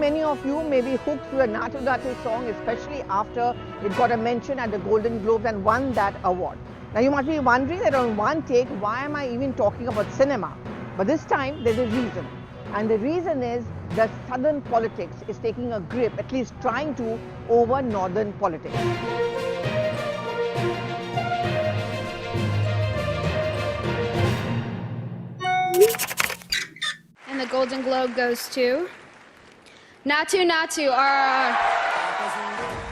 many of you may be hooked to the Naatu Naatu song, especially after it got a mention at the Golden Globes and won that award. Now you must be wondering that on one take, why am I even talking about cinema? But this time there's a reason. And the reason is the southern politics is taking a grip, at least trying to, over northern politics. And the Golden Globe goes to Naatu Naatu, our...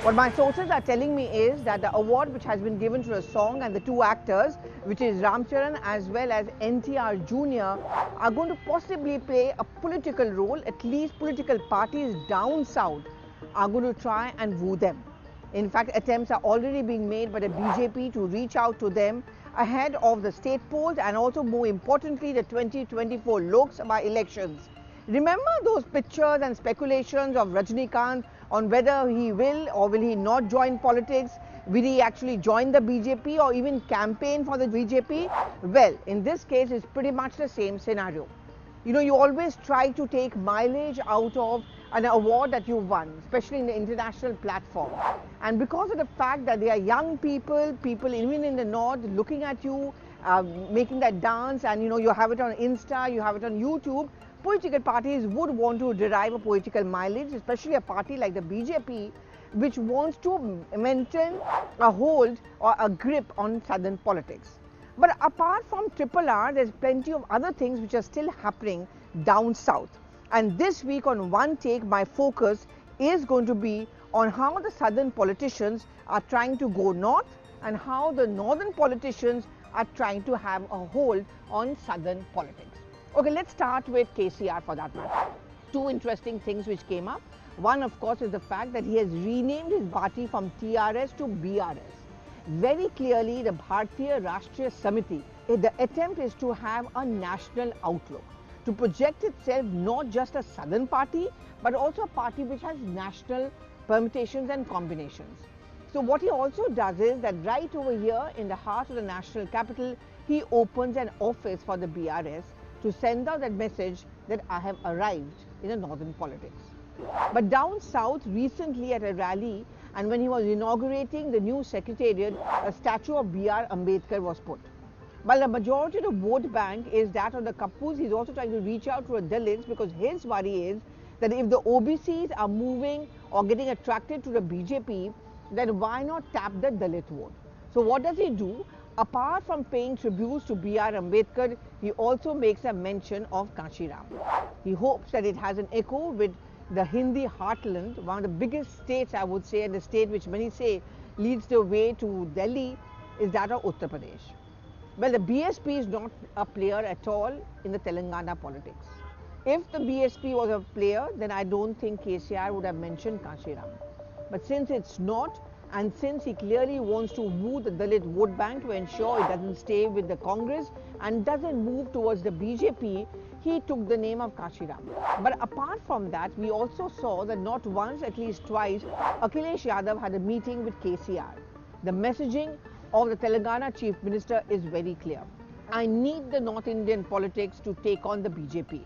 What my sources are telling me is that the award which has been given to the song and the two actors, which is Ramcharan as well as NTR Jr., are going to possibly play a political role. At least political parties down south are going to try and woo them. In fact, attempts are already being made by the BJP to reach out to them ahead of the state polls and also, more importantly, the 2024 Lok Sabha elections. Remember those pictures and speculations of Rajinikanth on whether he will or will he not join politics? Will he actually join the BJP or even campaign for the BJP? Well, in this case, it's pretty much the same scenario. You know, you always try to take mileage out of an award that you won, especially in the international platform. And because of the fact that they are young people even in the north looking at you, making that dance, and you have it on Insta, you have it on YouTube, political parties would want to derive a political mileage, especially a party like the BJP, which wants to maintain a hold or a grip on southern politics. But apart from Triple R, there's plenty of other things which are still happening down south. And this week on One Take, my focus is going to be on how the southern politicians are trying to go north and how the northern politicians are trying to have a hold on southern politics. Okay, let's start with KCR for that matter. Two interesting things which came up. One, of course, is the fact that he has renamed his party from TRS to BRS. Very clearly, the Bharatiya Rashtriya Samiti, the attempt is to have a national outlook, to project itself not just a southern party, but also a party which has national permutations and combinations. So what he also does is that right over here in the heart of the national capital, he opens an office for the BRS to send out that message that I have arrived in the northern politics. But down south, recently at a rally, and when he was inaugurating the new secretariat, a statue of B.R. Ambedkar was put. While the majority of the vote bank is that of the Kappus, he's also trying to reach out to the Dalits, because his worry is that if the OBCs are moving or getting attracted to the BJP, then why not tap the Dalit vote? So what does he do? Apart from paying tributes to B.R. Ambedkar, he also makes a mention of Kashiram. He hopes that it has an echo with the Hindi heartland, one of the biggest states, I would say, and the state which many say leads the way to Delhi, is that of Uttar Pradesh. Well, the BSP is not a player at all in the Telangana politics. If the BSP was a player, then I don't think KCR would have mentioned Kashiram. But since it's not, and since he clearly wants to woo the Dalit vote bank to ensure it doesn't stay with the Congress and doesn't move towards the BJP, he took the name of Kashiram. But apart from that, we also saw that not once, at least twice, Akhilesh Yadav had a meeting with KCR. The messaging of the Telangana Chief Minister is very clear. I need the North Indian politics to take on the BJP.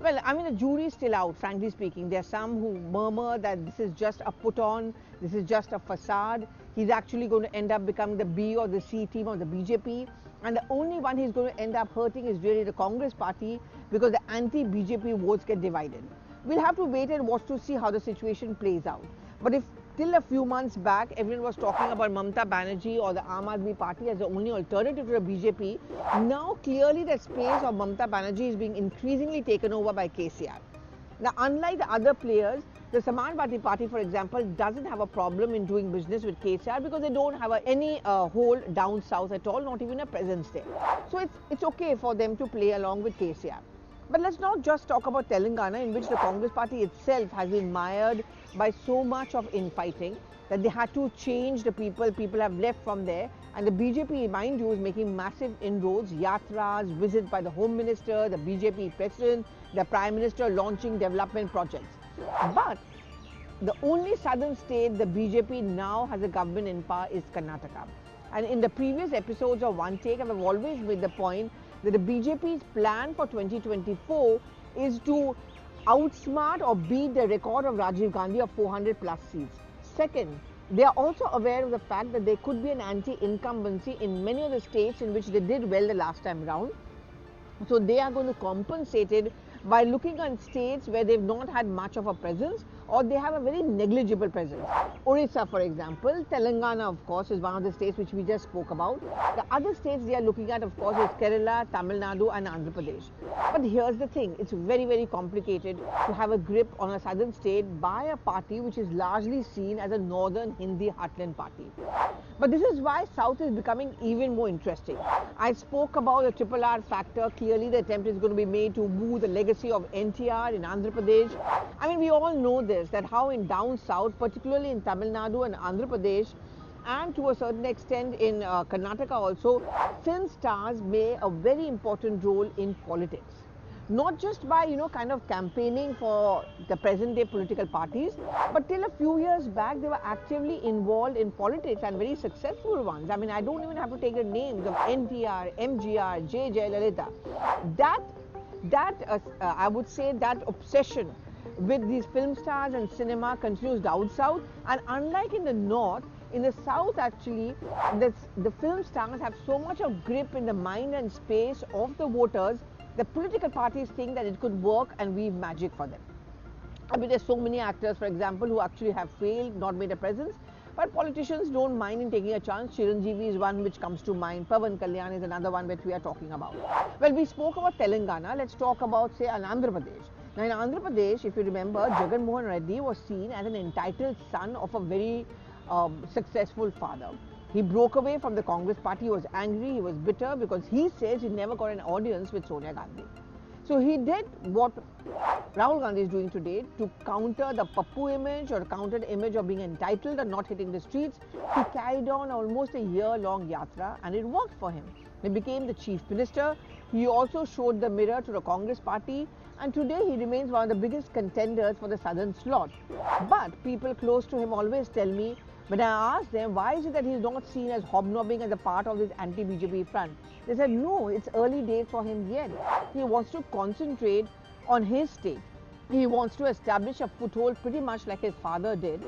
Well, I mean, the jury is still out, frankly speaking. There are some who murmur that this is just a put-on, this is just a facade. He's actually going to end up becoming the B or the C team of the BJP. And the only one he's going to end up hurting is really the Congress party, because the anti-BJP votes get divided. We'll have to wait and watch to see how the situation plays out. But if till a few months back, everyone was talking about Mamata Banerjee or the Aam Aadmi Party as the only alternative to the BJP, now clearly the space of Mamata Banerjee is being increasingly taken over by KCR. Now, unlike the other players, the Samajwadi Party, for example, doesn't have a problem in doing business with KCR because they don't have any hold down south at all, not even a presence there. So it's okay for them to play along with KCR. But let's not just talk about Telangana, in which the Congress party itself has been mired by so much of infighting that they had to change the people. People have left from there. And the BJP, mind you, is making massive inroads, yatras, visits by the Home Minister, the BJP President, the Prime Minister launching development projects. But the only southern state the BJP now has a government in power is Karnataka. And in the previous episodes of One Take, I've always made the point that the BJP's plan for 2024 is to outsmart or beat the record of Rajiv Gandhi of 400 plus seats. Second, they are also aware of the fact that there could be an anti-incumbency in many of the states in which they did well the last time round. So they are going to compensate it by looking at states where they've not had much of a presence or they have a very negligible presence. Orissa, for example, Telangana, of course, is one of the states which we just spoke about. The other states they are looking at, of course, is Kerala, Tamil Nadu and Andhra Pradesh. But here's the thing, it's very, very complicated to have a grip on a southern state by a party which is largely seen as a northern Hindi heartland party. But this is why South is becoming even more interesting. I spoke about the triple R factor. Clearly, the attempt is going to be made to move the legacy of NTR in Andhra Pradesh. I mean, we all know this, that how in down south, particularly in Tamil Nadu and Andhra Pradesh, and to a certain extent in Karnataka also, film stars play a very important role in politics. Not just by, kind of campaigning for the present day political parties, but till a few years back, they were actively involved in politics and very successful ones. I mean, I don't even have to take the names of NTR, MGR, J. Jayalalitha. I would say that obsession with these film stars and cinema continues down south, and unlike in the north, in the south actually, the film stars have so much of grip in the mind and space of the voters. The political parties think that it could work and weave magic for them. I mean, there's so many actors, for example, who actually have failed, not made a presence, but politicians don't mind in taking a chance. Chiranjeevi is one which comes to mind. Pawan Kalyan is another one which we are talking about. Well, we spoke about Telangana. Let's talk about, say, Andhra Pradesh. Now, in Andhra Pradesh, if you remember, Jagan Mohan Reddy was seen as an entitled son of a very successful father. He broke away from the Congress party. He was angry, he was bitter because he says he never got an audience with Sonia Gandhi. So he did what Rahul Gandhi is doing today to counter the Pappu image or counter the image of being entitled and not hitting the streets. He carried on almost a year-long yatra and it worked for him. He became the chief minister. He also showed the mirror to the Congress party, and today he remains one of the biggest contenders for the southern slot. But people close to him always tell me, when I asked them, why is it that he is not seen as hobnobbing as a part of this anti-BJP front? They said, no, it's early days for him yet. He wants to concentrate on his state. He wants to establish a foothold pretty much like his father did,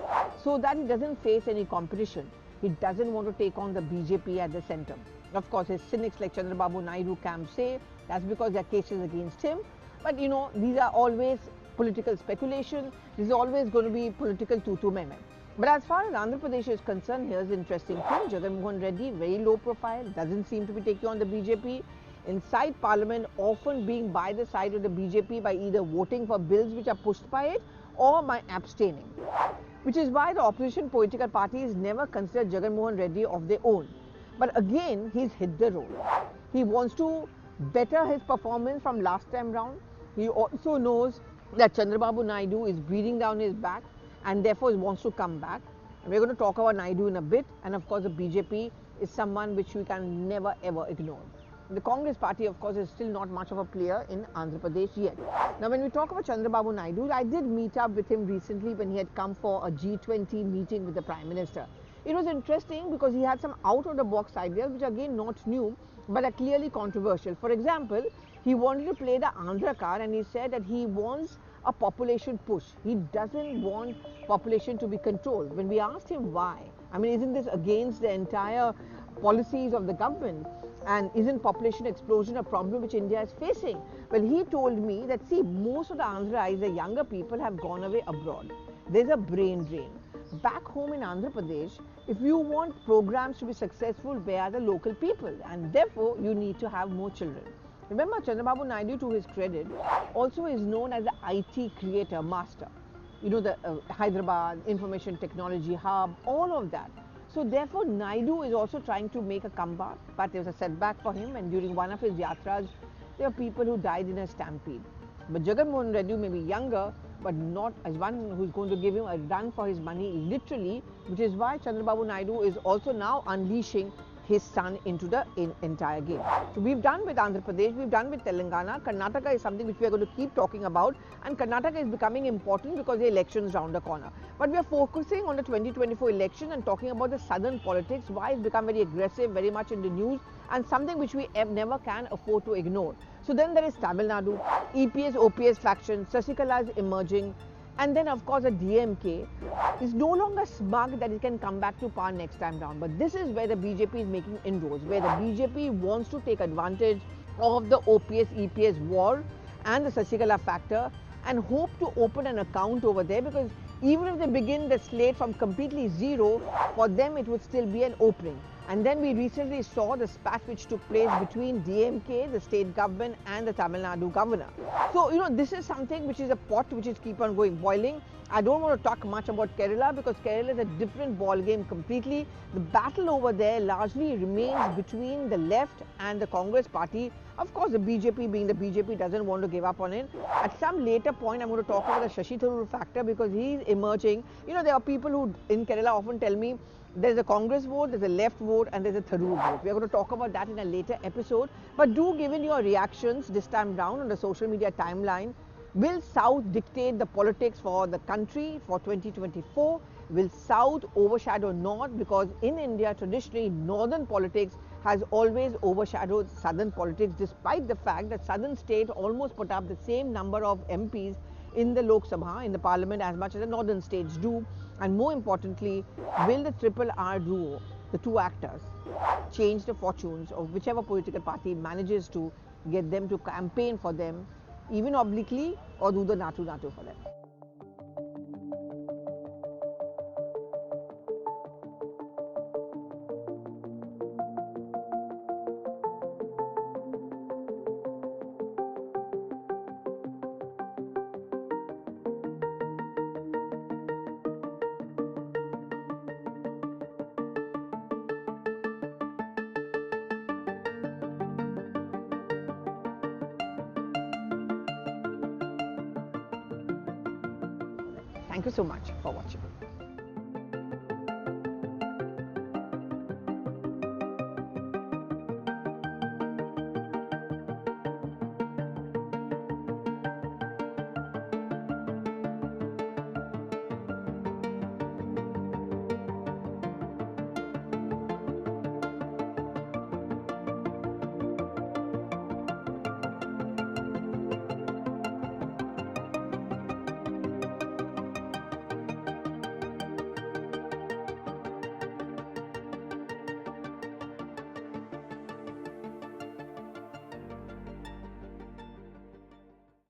so that he doesn't face any competition. He doesn't want to take on the BJP at the center. Of course, his cynics like Chandra Babu Naidu camp say that's because there are cases against him. But these are always political speculation. This is always going to be political tutu meme. But as far as Andhra Pradesh is concerned, here's the interesting thing. Jagan Mohan Reddy, very low profile, doesn't seem to be taking on the BJP. Inside Parliament, often being by the side of the BJP by either voting for bills which are pushed by it or by abstaining. Which is why the opposition political parties never consider Jagan Mohan Reddy of their own. But again, he's hit the road. He wants to better his performance from last time round. He also knows that Chandra Babu Naidu is breathing down his back, and therefore he wants to come back. And we're going to talk about Naidu in a bit, and of course the BJP is someone which we can never ever ignore. The Congress party, of course, is still not much of a player in Andhra Pradesh yet. Now, when we talk about Chandra Babu Naidu, I did meet up with him recently when he had come for a G20 meeting with the Prime Minister. It was interesting because he had some out-of-the-box ideas which are again not new, but are clearly controversial. For example, he wanted to play the Andhra card, and he said that he wants a population push. He doesn't want population to be controlled. When we asked him why, I mean, isn't this against the entire policies of the government? And isn't population explosion a problem which India is facing? Well, he told me that, see, most of the Andhrais, the younger people, have gone away abroad. There's a brain drain. Back home in Andhra Pradesh, if you want programs to be successful, where are the local people? And therefore, you need to have more children. Remember, Chandra Babu Naidu, to his credit, also is known as the IT creator master. The Hyderabad Information Technology Hub, all of that. So therefore, Naidu is also trying to make a comeback, but there was a setback for him, and during one of his yatras, there were people who died in a stampede. But Jagan Mohan Reddy may be younger, but not as one who's going to give him a run for his money, literally, which is why Chandra Babu Naidu is also now unleashing his son into the entire game. So we've done with Andhra Pradesh, we've done with Telangana. Karnataka is something which we are going to keep talking about, and Karnataka is becoming important because the election is round the corner. But we are focusing on the 2024 election and talking about the southern politics, why it's become very aggressive, very much in the news, and something which we never can afford to ignore. So then there is Tamil Nadu, EPS, OPS faction, Sasikala is emerging, and then of course the DMK is no longer smug that it can come back to power next time round. But this is where the BJP is making inroads, where the BJP wants to take advantage of the OPS, EPS war and the Sasikala factor and hope to open an account over there, because even if they begin the slate from completely zero, for them it would still be an opening. And then we recently saw the spat which took place between DMK, the state government, and the Tamil Nadu governor. So, this is something which is a pot which is keep on going boiling. I don't want to talk much about Kerala because Kerala is a different ball game completely. The battle over there largely remains between the left and the Congress party. Of course, the BJP, being the BJP, doesn't want to give up on it. At some later point, I'm going to talk about the Shashi Tharoor factor because he's emerging. There are people who in Kerala often tell me there's a Congress vote, there's a left vote, and there's a Tharoor vote. We're going to talk about that in a later episode. But do give in your reactions this time round on the social media timeline. Will South dictate the politics for the country for 2024? Will South overshadow North? Because in India, traditionally, Northern politics has always overshadowed Southern politics, despite the fact that Southern states almost put up the same number of MPs in the Lok Sabha, in the parliament, as much as the Northern states do. And more importantly, will the Triple R duo, the two actors, change the fortunes of whichever political party manages to get them to campaign for them, even obliquely, or do the Naatu Naatu for them? Thank you so much for watching.